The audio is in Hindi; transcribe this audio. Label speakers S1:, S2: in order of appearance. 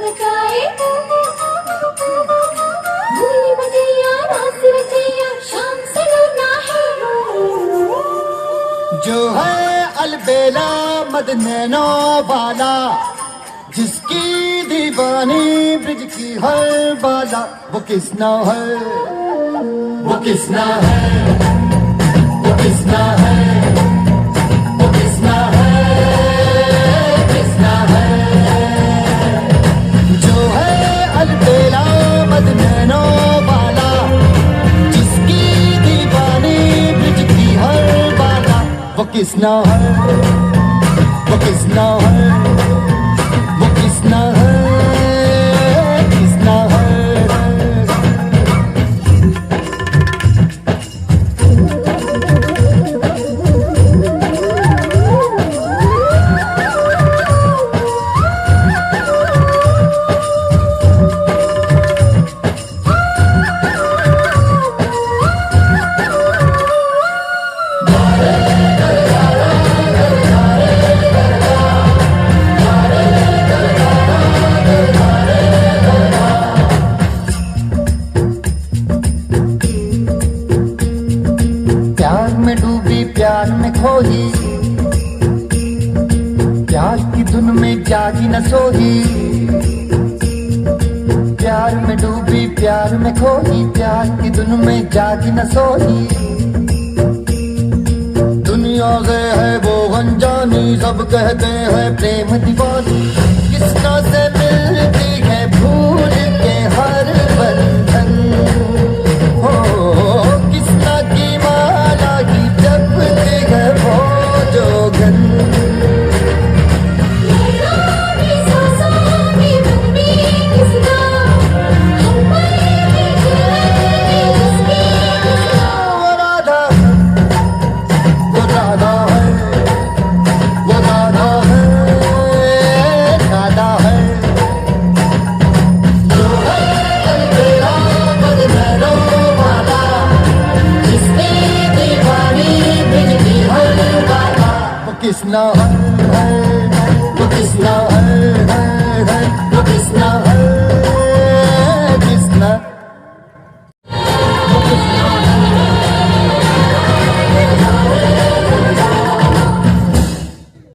S1: मचाए भूली बजैया रास रचैया शाम से डरना है
S2: जो है अलबेला मद नैनो वाला जिसकी दीवानी ब्रिज की हर बाला वो किसना है वो किसना है वो किसना है वो किसना है किसना है जो है अलबेला मद नैनो वाला जिसकी दीवानी ब्रिज की हर बाला वो किसना है वो किसना है वो किसना है किसना है प्यार में डूबी प्यार में खोही प्यार की धुन में जागी न सोही प्यार में डूबी प्यार में खोही प्यार की धुन में जागी न सोही दुनिया से है वो अनजानी सब कहते हैं प्रेम दीवानी किसना से मिल